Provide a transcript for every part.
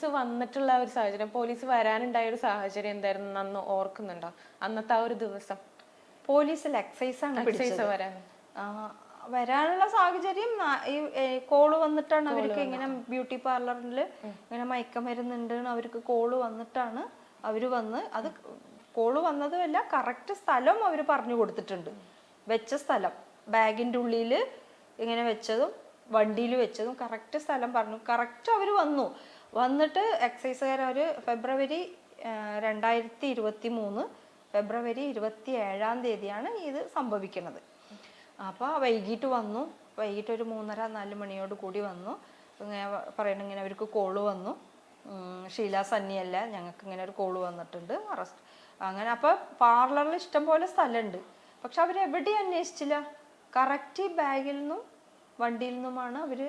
Police വന്നിട്ടുള്ള ഒരു സാഹചര്യം, പോലീസ് വരാനുണ്ടായ ഒരു സാഹചര്യം എന്തായിരുന്നു അന്ന് ഓർക്കുന്നുണ്ടോ? അന്നത്തെ ആ ഒരു ദിവസം പോലീസിൽ എക്സൈസ് വരാൻ വരാനുള്ള സാഹചര്യം ഈ കോള് വന്നിട്ടാണ് അവർക്ക് ഇങ്ങനെ ബ്യൂട്ടി പാർലറിൽ ഇങ്ങനെ മയക്കമരുന്നുണ്ട് അവർക്ക് കോള് വന്നിട്ടാണ് അവര് വന്ന്. അത് കോള് വന്നതുമല്ല, കറക്റ്റ് സ്ഥലം അവർ പറഞ്ഞു കൊടുത്തിട്ടുണ്ട്. വെച്ച സ്ഥലം ബാഗിൻ്റെ ഉള്ളിൽ ഇങ്ങനെ വെച്ചതും വണ്ടിയിൽ വെച്ചതും കറക്റ്റ് സ്ഥലം പറഞ്ഞു. കറക്റ്റ് അവർ വന്നിട്ട് എക്സൈസുകാർ അവർ ഫെബ്രുവരി 2023 ഫെബ്രുവരി 27 ഇത് സംഭവിക്കുന്നത്. അപ്പോൾ വൈകിട്ട് വന്നു. വൈകിട്ട് ഒരു 3:30-4 മണിയോട് കൂടി വന്നു. ഇങ്ങനെ പറയണം, ഇങ്ങനെ അവർക്ക് കോള് വന്നു, ഷീല സന്നിയല്ല, ഞങ്ങൾക്ക് ഇങ്ങനെ ഒരു കോള് വന്നിട്ടുണ്ട്, അറസ്റ്റ് അങ്ങനെ. അപ്പോൾ പാർലറിൽ ഇഷ്ടംപോലെ സ്ഥലമുണ്ട്, പക്ഷെ അവരെവിടെയും അന്വേഷിച്ചില്ല. കറക്റ്റ് ബാഗിൽ നിന്നും വണ്ടിയിൽ നിന്നുമാണ് അവർ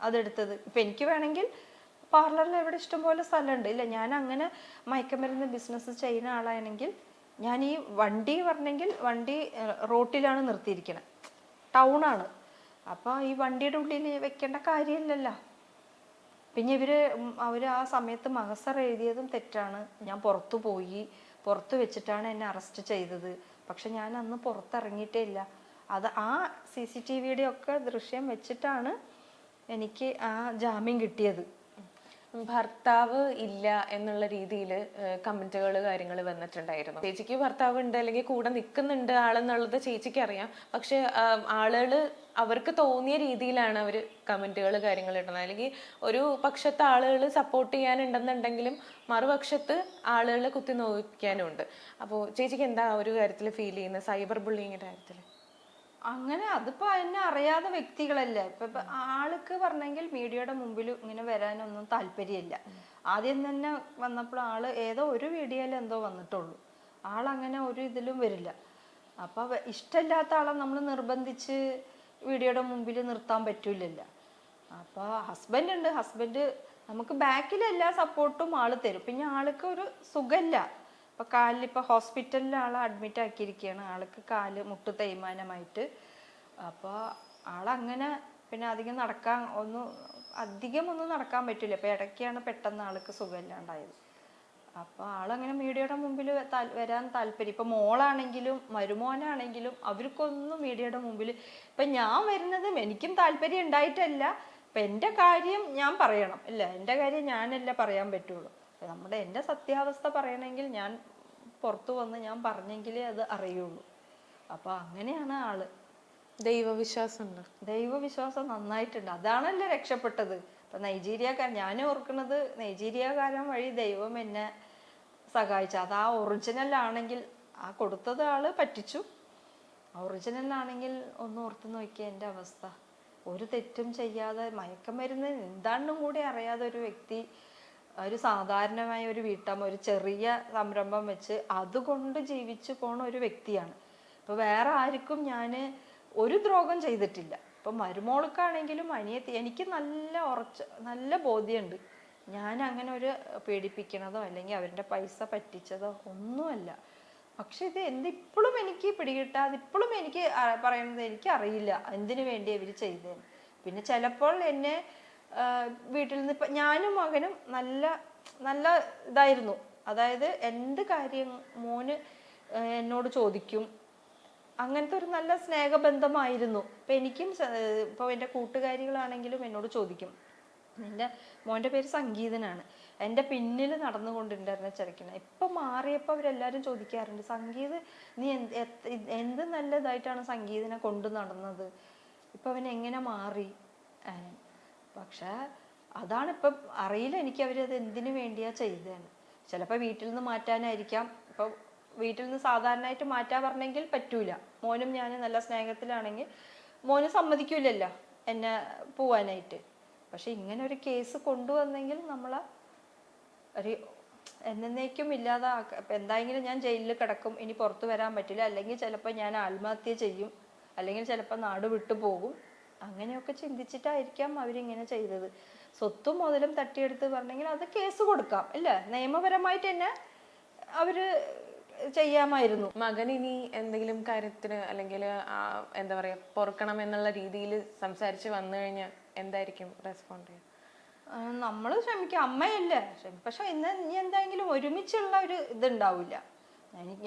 അതെടുത്തത്. ഇപ്പം എനിക്ക് വേണമെങ്കിൽ പാർലറിൽ എവിടെ ഇഷ്ടംപോലെ സ്ഥലമുണ്ട്, ഇല്ല ഞാൻ അങ്ങനെ മയക്കമരുന്ന് ബിസിനസ് ചെയ്യുന്ന ആളാണെങ്കിൽ ഞാൻ ഈ വണ്ടി പറഞ്ഞെങ്കിൽ വണ്ടി റോട്ടിലാണ് നിർത്തിയിരിക്കണത്, ടൗണാണ്. അപ്പോൾ ഈ വണ്ടിയുടെ ഉള്ളിൽ വെക്കേണ്ട കാര്യമില്ലല്ലോ. പിന്നെ അവർ ആ സമയത്ത് മഹസർ എഴുതിയതും തെറ്റാണ്. ഞാൻ പുറത്ത് വെച്ചിട്ടാണ് എന്നെ അറസ്റ്റ് ചെയ്തത്. പക്ഷെ ഞാൻ അന്ന് പുറത്തിറങ്ങിയിട്ടേ ഇല്ല. അത് ആ CCTV ഒക്കെ ദൃശ്യം വെച്ചിട്ടാണ് എനിക്ക് ആ ജാമ്യം കിട്ടിയത്. ഭർത്താവ് ഇല്ല എന്നുള്ള രീതിയിൽ കമന്റുകൾ കാര്യങ്ങൾ വന്നിട്ടുണ്ടായിരുന്നു. ചേച്ചിക്ക് ഭർത്താവ് ഉണ്ട് അല്ലെങ്കിൽ കൂടെ നിൽക്കുന്നുണ്ട് ആളെന്നുള്ളത് ചേച്ചിക്ക് അറിയാം. പക്ഷെ ആളുകൾ അവർക്ക് തോന്നിയ രീതിയിലാണ് അവർ കമന്റുകൾ കാര്യങ്ങൾ ഇടുന്നത്. അല്ലെങ്കിൽ ഒരു പക്ഷത്തെ ആളുകൾ സപ്പോർട്ട് ചെയ്യാനുണ്ടെന്നുണ്ടെങ്കിലും മറുപക്ഷത്ത് ആളുകൾ കുത്തി നോക്കാനും ഉണ്ട്. അപ്പോൾ ചേച്ചിക്ക് എന്താ ഒരു കാര്യത്തിൽ ഫീൽ ചെയ്യുന്നത്, സൈബർ ബുള്ളിങ്ങിന്റെ കാര്യത്തിൽ? അങ്ങനെ അതിപ്പോ എന്നെ അറിയാത്ത വ്യക്തികളല്ലേ. ഇപ്പൊ ആൾക്ക് പറഞ്ഞെങ്കിൽ മീഡിയയുടെ മുമ്പിൽ ഇങ്ങനെ വരാനൊന്നും താല്പര്യമില്ല. ആദ്യം തന്നെ വന്നപ്പോൾ ആള് ഏതോ ഒരു വീഡിയോയിൽ എന്തോ വന്നിട്ടുള്ളൂ. ആളങ്ങനെ ഒരു ഇതിലും വരില്ല. അപ്പൊ ഇഷ്ടമില്ലാത്ത ആളെ നമ്മൾ നിർബന്ധിച്ച് വീഡിയോയുടെ മുമ്പിൽ നിർത്താൻ പറ്റൂലല്ലോ. അപ്പൊ ഹസ്ബൻഡ് ഉണ്ട്, ഹസ്ബൻഡ് നമുക്ക് ബാക്കിൽ എല്ലാ സപ്പോർട്ടും ആള് തരും. പിന്നെ ആൾക്ക് ഒരു സുഖമില്ല. ഇപ്പൊ കാലിൽ ഇപ്പൊ ഹോസ്പിറ്റലിൽ ആളെ അഡ്മിറ്റ് ആക്കിയിരിക്കുകയാണ്. ആൾക്ക് കാല് മുട്ട് തേയ്മാനമായിട്ട്. അപ്പോൾ ആളങ്ങനെ പിന്നെ അധികം ഒന്നും നടക്കാൻ പറ്റില്ല. ഇപ്പൊ ഇടയ്ക്കാണ് പെട്ടെന്ന് ആൾക്ക് സുഖമില്ലാണ്ടായത്. അപ്പോൾ ആളങ്ങനെ മീഡിയയുടെ മുമ്പിൽ വരാൻ താല്പര്യം. ഇപ്പൊ മോളാണെങ്കിലും മരുമോനാണെങ്കിലും അവർക്കൊന്നും മീഡിയയുടെ മുമ്പിൽ. ഇപ്പൊ ഞാൻ വരുന്നതും എനിക്കും താല്പര്യം ഉണ്ടായിട്ടല്ല. ഇപ്പൊ എൻ്റെ കാര്യം ഞാൻ പറയണം, ഇല്ല എൻ്റെ കാര്യം ഞാനല്ല പറയാൻ പറ്റുള്ളൂ. എൻ്റെ സത്യാവസ്ഥ പറയണമെങ്കിൽ ഞാൻ പുറത്തു വന്ന് ഞാൻ പറഞ്ഞെങ്കിലേ അത് അറിയുള്ളൂ. അപ്പൊ അങ്ങനെയാണ് ആള്. ദൈവവിശ്വാസം നന്നായിട്ടുണ്ട്. അതാണല്ലോ രക്ഷപ്പെട്ടത്. ഇപ്പൊ ഞാൻ ഓർക്കുന്നത് നൈജീരിയക്കാരൻ വഴി ദൈവം എന്നെ സഹായിച്ചു. അത് ആ ഒറിജിനൽ ആണെങ്കിൽ, ആ കൊടുത്തത് ആള് പറ്റിച്ചു. ഒറിജിനൽ ആണെങ്കിൽ ഒന്ന് ഓർത്ത് നോക്കിയ എൻ്റെ അവസ്ഥ. ഒരു തെറ്റും ചെയ്യാതെ മയക്കമരുന്ന് എന്താണെന്നും കൂടി അറിയാതെ ഒരു വ്യക്തി, ഒരു സാധാരണമായ ഒരു വീട്ടമ്മ, ഒരു ചെറിയ സംരംഭം വെച്ച് അതുകൊണ്ട് ജീവിച്ചു പോണ ഒരു വ്യക്തിയാണ്. ഇപ്പൊ വേറെ ആർക്കും ഞാൻ ഒരു ദ്രോഹം ചെയ്തിട്ടില്ല. ഇപ്പൊ മരുമോൾക്കാണെങ്കിലും അനിയത്തി എനിക്ക് നല്ല ബോധ്യമുണ്ട്. ഞാൻ അങ്ങനെ ഒരു പീഡിപ്പിക്കണതോ അല്ലെങ്കിൽ അവരുടെ പൈസ പറ്റിച്ചതോ ഒന്നുമല്ല. പക്ഷെ ഇത് ഇപ്പോഴും എനിക്ക് പിടികിട്ടാതെ, ഇപ്പോഴും എനിക്ക് പറയുന്നത് എനിക്ക് അറിയില്ല എന്തിനു വേണ്ടി ഇവർ ചെയ്തേന്ന്. പിന്നെ ചിലപ്പോൾ എന്നെ വീട്ടിൽ നിന്ന് ഇപ്പം ഞാനും മകനും നല്ല ഇതായിരുന്നു. അതായത് എന്ത് കാര്യം മോന് എന്നോട് ചോദിക്കും. അങ്ങനത്തെ ഒരു നല്ല സ്നേഹബന്ധമായിരുന്നു. ഇപ്പം എനിക്കും ഇപ്പോൾ എൻ്റെ കൂട്ടുകാരികളാണെങ്കിലും എന്നോട് ചോദിക്കും. എൻ്റെ മോൻ്റെ പേര് സംഗീതനാണ്. എൻ്റെ പിന്നിൽ നടന്നുകൊണ്ടുണ്ടായിരുന്ന ചെറുക്കനെ ഇപ്പം മാറിയപ്പോൾ അവരെല്ലാവരും ചോദിക്കാറുണ്ട്, സംഗീത് നീ എന്ത് നല്ലതായിട്ടാണ് സംഗീതനെ കൊണ്ടു നടന്നത്, ഇപ്പം അവൻ എങ്ങനെ മാറി. പക്ഷെ അതാണ് ഇപ്പം അറിയില്ല എനിക്ക് അവരത് എന്തിനു വേണ്ടിയാ ചെയ്തതെന്ന്. ചിലപ്പോൾ വീട്ടിൽ നിന്ന് മാറ്റാനായിരിക്കാം. ഇപ്പൊ വീട്ടിൽ നിന്ന് സാധാരണയായിട്ട് മാറ്റാൻ പറഞ്ഞെങ്കിൽ പറ്റൂല. മോനും ഞാൻ നല്ല സ്നേഹത്തിലാണെങ്കിൽ മോന് സമ്മതിക്കൂലല്ലോ എന്നെ പോവാനായിട്ട്. പക്ഷെ ഇങ്ങനെ ഒരു കേസ് കൊണ്ടുവന്നെങ്കിൽ നമ്മളെ ഒരു എന്നേക്കും ഇല്ലാതാക്ക. ഇപ്പം എന്തായെങ്കിലും ഞാൻ ജയിലിൽ കിടക്കും, ഇനി പുറത്തു വരാൻ പറ്റില്ല, അല്ലെങ്കിൽ ചിലപ്പോൾ ഞാൻ ആത്മഹത്യ ചെയ്യും, അല്ലെങ്കിൽ ചിലപ്പോൾ നാട് വിട്ടു പോകും. അങ്ങനെയൊക്കെ ചിന്തിച്ചിട്ടായിരിക്കാം അവരിങ്ങനെ ചെയ്തത്. സ്വത്തും മുതലും തട്ടിയെടുത്ത് പറഞ്ഞെങ്കിൽ അത് കേസ് കൊടുക്കാം, ഇല്ല നിയമപരമായിട്ട് തന്നെ അവര് ചെയ്യാമായിരുന്നു. മകൻ ഇനി എന്തെങ്കിലും കാര്യത്തിന് അല്ലെങ്കിൽ എന്താ പറയാ പൊറുക്കണം എന്നുള്ള രീതിയിൽ സംസാരിച്ച് വന്നു കഴിഞ്ഞാൽ എന്തായിരിക്കും റെസ്പോണ്ട് ചെയ്യുക? നമ്മൾ ശ്രമിക്കാം, അമ്മയല്ലേ പക്ഷെ ഇന്ന് ഇനി എന്തെങ്കിലും ഒരുമിച്ചുള്ള ഒരു ഇതുണ്ടാവില്ല.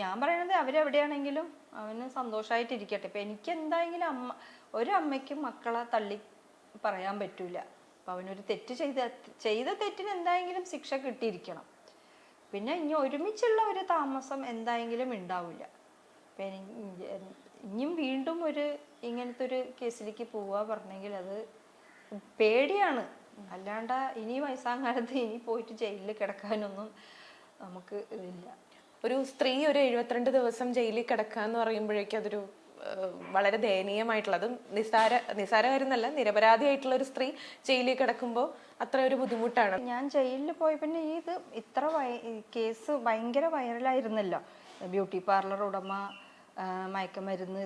ഞാൻ പറയണത് അവരെവിടെയാണെങ്കിലും അവന് സന്തോഷമായിട്ടിരിക്കട്ടെ. ഇപ്പം എനിക്ക് എന്തായെങ്കിലും ഒരമ്മയ്ക്കും മക്കളെ തള്ളി പറയാൻ പറ്റൂല. അപ്പം അവനൊരു തെറ്റ് ചെയ്ത തെറ്റിന് എന്തായെങ്കിലും ശിക്ഷ കിട്ടിയിരിക്കണം. പിന്നെ ഇനി ഒരുമിച്ചുള്ള ഒരു താമസം എന്തായെങ്കിലും ഉണ്ടാവില്ല. അപ്പം ഇനിയും വീണ്ടും ഇങ്ങനത്തെ ഒരു കേസിലേക്ക് പോവുക പറഞ്ഞെങ്കിൽ അത് പേടിയാണ്. അല്ലാണ്ട് ഇനി വയസ്സാകാലത്ത് ഇനി പോയിട്ട് ജയിലിൽ കിടക്കാനൊന്നും നമുക്ക് ഇതില്ല. ഒരു സ്ത്രീ ഒരു 72 ദിവസം ജയിലിൽ കിടക്കുക എന്ന് പറയുമ്പോഴേക്കും അതൊരു വളരെ ദയനീയമായിട്ടുള്ള, അതും നിസ്സാര കാര്യമല്ല, നിരപരാധിയായിട്ടുള്ള ഒരു സ്ത്രീ ജയിലിൽ കിടക്കുമ്പോൾ അത്ര ഒരു ബുദ്ധിമുട്ടാണ്. ഞാൻ ജയിലിൽ പോയ പിന്നെ ഇത്ര കേസ് ഭയങ്കര വൈറലായിരുന്നല്ലോ. ബ്യൂട്ടി പാർലർ ഉടമ മയക്കമരുന്ന്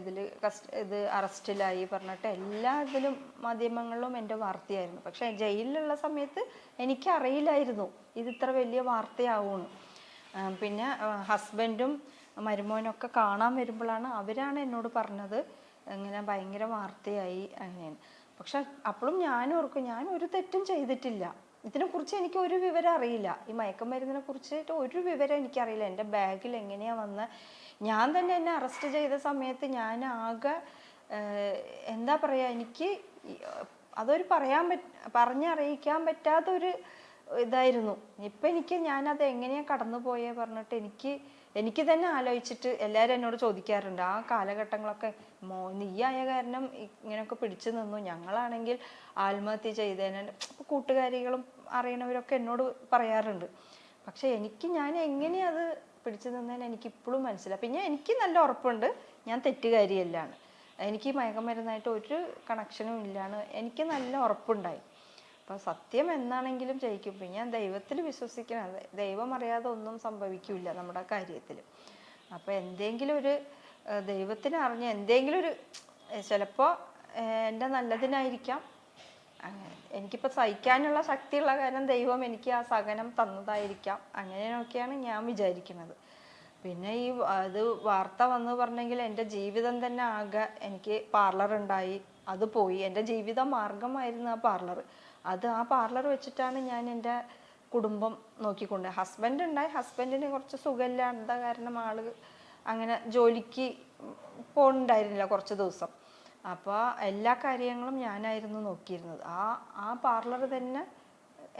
ഇത് അറസ്റ്റിലായി പറഞ്ഞിട്ട് എല്ലാ ഇതിലും മാധ്യമങ്ങളിലും എൻ്റെ വാർത്തയായിരുന്നു. പക്ഷെ ജയിലിലുള്ള സമയത്ത് എനിക്കറിയില്ലായിരുന്നു ഇത് ഇത്ര വലിയ വാർത്തയാവുമെന്ന്. പിന്നെ ഹസ്ബൻഡും മരുമോനൊക്കെ കാണാൻ വരുമ്പോഴാണ് അവരാണ് എന്നോട് പറഞ്ഞത് ഇങ്ങനെ ഭയങ്കര വാർത്തയായി അങ്ങനെയാണ്. പക്ഷെ അപ്പോഴും ഞാൻ ഓർക്കും, ഞാൻ ഒരു തെറ്റും ചെയ്തിട്ടില്ല. ഇതിനെക്കുറിച്ച് എനിക്ക് ഒരു വിവരം അറിയില്ല. ഈ മയക്കുമരുന്നിനെ കുറിച്ചിട്ട് ഒരു വിവരം എനിക്കറിയില്ല. എൻ്റെ ബാഗിൽ എങ്ങനെയാണ് വന്ന, ഞാൻ തന്നെ എന്നെ അറസ്റ്റ് ചെയ്ത സമയത്ത് ഞാൻ ആകെ എന്താ പറയുക, എനിക്ക് അതൊരു പറഞ്ഞറിയിക്കാൻ പറ്റാത്തൊരു ഇതായിരുന്നു. ഇപ്പം ഞാനത് എങ്ങനെയാണ് കടന്നു പോയേ പറഞ്ഞിട്ട് എനിക്ക് തന്നെ ആലോചിച്ചിട്ട് എല്ലാവരും എന്നോട് ചോദിക്കാറുണ്ട്, ആ കാലഘട്ടങ്ങളൊക്കെ നീയായ കാരണം ഇങ്ങനെയൊക്കെ പിടിച്ചു നിന്നു, ഞങ്ങളാണെങ്കിൽ ആത്മഹത്യ ചെയ്തേനെ. കൂട്ടുകാരികളും അറിയണവരൊക്കെ എന്നോട് പറയാറുണ്ട്. പക്ഷെ ഞാൻ എങ്ങനെയത് പിടിച്ചു നിന്നേനെ എനിക്കിപ്പോഴും മനസ്സിലായി. പിന്നെ എനിക്ക് നല്ല ഉറപ്പുണ്ട് ഞാൻ തെറ്റുകാരിയല്ലാണ്, എനിക്ക് മയക്കുമരുന്നായിട്ട് ഒരു കണക്ഷനും ഇല്ലാണ്, എനിക്ക് നല്ല ഉറപ്പുണ്ടായി. അപ്പം സത്യം എന്നാണെങ്കിലും ജയിക്കും. പിന്നെ ഞാൻ ദൈവത്തിൽ വിശ്വസിക്കണം. ദൈവം അറിയാതെ ഒന്നും സംഭവിക്കില്ല നമ്മുടെ കാര്യത്തിൽ. അപ്പം എന്തെങ്കിലും ഒരു ദൈവത്തിന് അറിഞ്ഞ എന്തെങ്കിലും ഒരു ചിലപ്പോൾ എൻ്റെ നല്ലതിനായിരിക്കാം. അങ്ങനെ എനിക്കിപ്പോൾ സഹിക്കാനുള്ള ശക്തിയുള്ള കാരണം ദൈവം എനിക്ക് ആ സഹനം തന്നതായിരിക്കാം. അങ്ങനെയൊക്കെയാണ് ഞാൻ വിചാരിക്കുന്നത്. പിന്നെ അത് വാർത്ത വന്നു പറഞ്ഞെങ്കിൽ എൻ്റെ ജീവിതം തന്നെ ആകെ, എനിക്ക് പാർലർ ഉണ്ടായി, അത് പോയി. എൻ്റെ ജീവിത മാർഗമായിരുന്നു ആ പാർലർ. ആ പാർലർ വെച്ചിട്ടാണ് ഞാൻ എൻ്റെ കുടുംബം നോക്കിക്കൊണ്ട്. ഹസ്ബൻഡ് ഉണ്ടായി, ഹസ്ബൻഡിന് കുറച്ച് സുഖമില്ലാത്ത കാരണം ആള് അങ്ങനെ ജോലിക്ക് പോകുന്നുണ്ടായിരുന്നില്ല കുറച്ച് ദിവസം. അപ്പോൾ എല്ലാ കാര്യങ്ങളും ഞാനായിരുന്നു നോക്കിയിരുന്നത്. ആ പാർലർ തന്നെ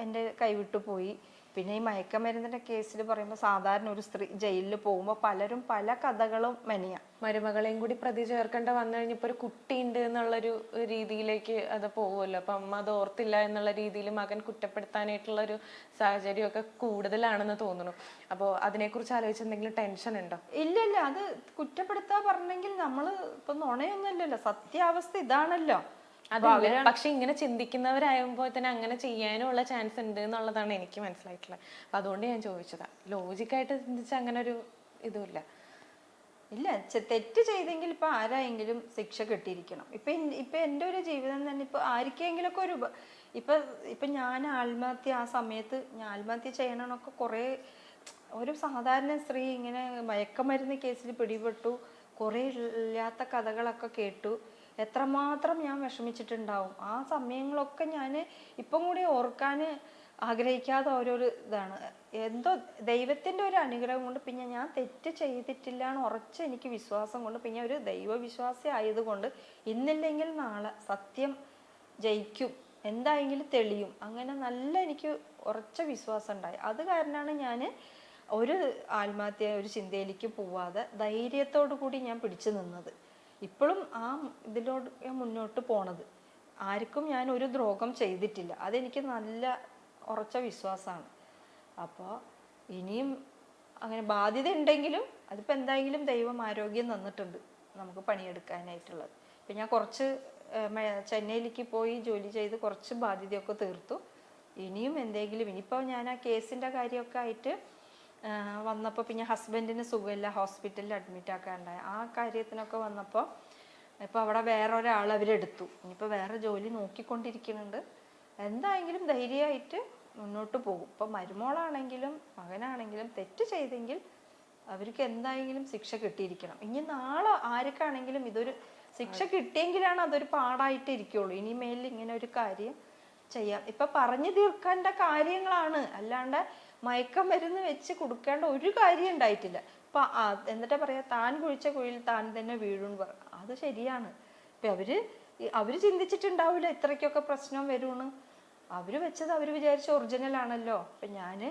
എൻ്റെ കൈവിട്ടു പോയി. പിന്നെ ഈ മയക്കമരുന്നിൻ്റെ കേസിൽ പറയുമ്പോൾ സാധാരണ ഒരു സ്ത്രീ ജയിലിൽ പോകുമ്പോൾ പലരും പല കഥകളും മെനയാം. മരുമകളെയും കൂടി പ്രതി ചേർക്കേണ്ട വന്നു കഴിഞ്ഞപ്പോൾ ഒരു കുട്ടിയുണ്ട് എന്നുള്ളൊരു രീതിയിലേക്ക് അത് പോകുമല്ലോ. അപ്പം അമ്മ അത് ഓർത്തില്ല എന്നുള്ള രീതിയിൽ മകൻ കുറ്റപ്പെടുത്താനായിട്ടുള്ള ഒരു സാഹചര്യമൊക്കെ കൂടുതലാണെന്ന് തോന്നുന്നു. അപ്പോൾ അതിനെക്കുറിച്ച് ആലോചിച്ച് എന്തെങ്കിലും ടെൻഷൻ ഉണ്ടോ? ഇല്ല, അത് കുറ്റപ്പെടുത്താ പറഞ്ഞെങ്കിൽ നമ്മൾ ഇപ്പൊ നുണയൊന്നുമല്ലല്ലോ, സത്യാവസ്ഥ ഇതാണല്ലോ. അതല്ല, പക്ഷെ ഇങ്ങനെ ചിന്തിക്കുന്നവരാകുമ്പോൾ തന്നെ അങ്ങനെ ചെയ്യാനുള്ള ചാൻസ് ഉണ്ട് എന്നുള്ളതാണ് എനിക്ക് മനസ്സിലായിട്ടുള്ളത്. അപ്പൊ അതുകൊണ്ട് ഞാൻ ചോദിച്ചതാ. ലോജിക്കായിട്ട് ചിന്തിച്ചാൽ അങ്ങനെ ഒരു ഇതുമില്ല. ഇല്ല, തെറ്റ് ചെയ്തെങ്കിൽ ഇപ്പൊ ആരായെങ്കിലും ശിക്ഷ കിട്ടിയിരിക്കണം. ഇപ്പൊ എൻ്റെ ഒരു ജീവിതം തന്നെ ഇപ്പൊ ആർക്കെങ്കിലും ഒക്കെ ഇപ്പൊ ഞാൻ ആത്മഹത്യ, ആ സമയത്ത് ഞാൻ ആത്മഹത്യ ചെയ്യണമെന്നൊക്കെ കുറെ, ഒരു സാധാരണ സ്ത്രീ ഇങ്ങനെ മയക്കമരുന്ന് കേസിൽ പിടിപെട്ടു, കുറെ ഇല്ലാത്ത കഥകളൊക്കെ കേട്ടു, എത്രമാത്രം ഞാൻ വിഷമിച്ചിട്ടുണ്ടാവും. ആ സമയങ്ങളൊക്കെ ഞാൻ ഇപ്പം കൂടി ഓർക്കാൻ ആഗ്രഹിക്കാതെ ഓരോരു ഇതാണ്. എന്തോ ദൈവത്തിൻ്റെ ഒരു അനുഗ്രഹം കൊണ്ട്, പിന്നെ ഞാൻ തെറ്റ് ചെയ്തിട്ടില്ല എന്ന് ഉറച്ച് എനിക്ക് വിശ്വാസം കൊണ്ട്, പിന്നെ ഒരു ദൈവവിശ്വാസി ആയതുകൊണ്ട് ഇന്നില്ലെങ്കിൽ നാളെ സത്യം ജയിക്കും, എന്തായെങ്കിലും തെളിയും, അങ്ങനെ നല്ല എനിക്ക് ഉറച്ച വിശ്വാസം ഉണ്ടായി. അത് കാരണമാണ് ഞാൻ ഒരു ആത്മഹത്യ ഒരു ചിന്തയിലേക്ക് പോവാതെ ധൈര്യത്തോടു കൂടി ഞാൻ പിടിച്ചു നിന്നത്. ഇപ്പോഴും ആ ഇതിലോട്ട് മുന്നോട്ട് പോണത്. ആർക്കും ഞാൻ ഒരു ദ്രോഹം ചെയ്തിട്ടില്ല, അതെനിക്ക് നല്ല ഉറച്ച വിശ്വാസമാണ്. അപ്പോൾ ഇനിയും അങ്ങനെ ബാധ്യത ഉണ്ടെങ്കിലും അതിപ്പോൾ എന്തായെങ്കിലും ദൈവം ആരോഗ്യം തന്നിട്ടുണ്ട് നമുക്ക് പണിയെടുക്കാനായിട്ടുള്ളത്. ഇപ്പം ഞാൻ കുറച്ച് ചെന്നൈയിലേക്ക് പോയി ജോലി ചെയ്ത് കുറച്ച് ബാധ്യതയൊക്കെ തീർത്തു. ഇനിയും എന്തെങ്കിലും ഇനിയിപ്പോൾ ഞാൻ ആ കേസിൻ്റെ കാര്യമൊക്കെ ആയിട്ട് വന്നപ്പോൾ, പിന്നെ ഹസ്ബൻഡിന് സുഖമില്ല, ഹോസ്പിറ്റലിൽ അഡ്മിറ്റ് ആക്കാനുണ്ടായി. ആ കാര്യത്തിനൊക്കെ വന്നപ്പോൾ ഇപ്പോൾ അവിടെ വേറൊരാൾ അവരെടുത്തു. ഇനിയിപ്പോൾ വേറെ ജോലി നോക്കിക്കൊണ്ടിരിക്കുന്നുണ്ട്. എന്തായെങ്കിലും ധൈര്യമായിട്ട് മുന്നോട്ട് പോകും. ഇപ്പം മരുമോളാണെങ്കിലും മകനാണെങ്കിലും തെറ്റ് ചെയ്തെങ്കിൽ അവർക്ക് എന്തായെങ്കിലും ശിക്ഷ കിട്ടിയിരിക്കണം. ഇനി നാളെ ആർക്കാണെങ്കിലും ഇതൊരു ശിക്ഷ കിട്ടിയെങ്കിലാണ് അതൊരു പാടായിട്ട് ഇരിക്കുള്ളൂ. ഇനിമേലിൽ ഇങ്ങനെ ഒരു കാര്യം ചെയ്യാം. ഇപ്പൊ പറഞ്ഞു തീർക്കേണ്ട കാര്യങ്ങളാണ്, അല്ലാണ്ട് മയക്കമരുന്ന് വെച്ച് കൊടുക്കേണ്ട ഒരു കാര്യം ഉണ്ടായിട്ടില്ല. ഇപ്പൊ എന്നിട്ടാ പറയാ, താൻ കുഴിച്ച കുഴിയിൽ താൻ തന്നെ വീഴുന്ന് പറ. അത് ശരിയാണ്. ഇപ്പൊ അവര് ചിന്തിച്ചിട്ടുണ്ടാവില്ല ഇത്രയ്ക്കൊക്കെ പ്രശ്നം വരുമെന്ന്. അവര് വെച്ചത് അവര് വിചാരിച്ച ഒറിജിനൽ ആണല്ലോ. അപ്പൊ ഞാന്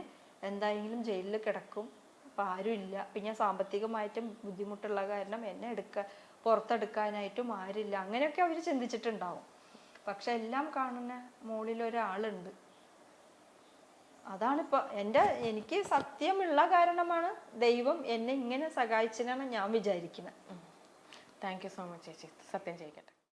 എന്തായെങ്കിലും ജയിലിൽ കിടക്കും, അപ്പൊ ആരും ഇല്ല, പിന്നെ സാമ്പത്തികമായിട്ടും ബുദ്ധിമുട്ടുള്ള കാരണം എന്നെ പുറത്തെടുക്കാനായിട്ടും ആരില്ല, അങ്ങനെയൊക്കെ അവര് ചിന്തിച്ചിട്ടുണ്ടാവും. പക്ഷെ എല്ലാം കാണുന്ന മുകളിൽ ഒരാളുണ്ട്. അതാണിപ്പോ എനിക്ക് സത്യമുള്ള കാരണമാണ് ദൈവം എന്നെ ഇങ്ങനെ സഹായിച്ചെന്നാണ് ഞാൻ വിചാരിക്കുന്നത്. താങ്ക് യു സോ മച്ച് ചേച്ചി. സത്യം ചെയ്യിക്കട്ടെ.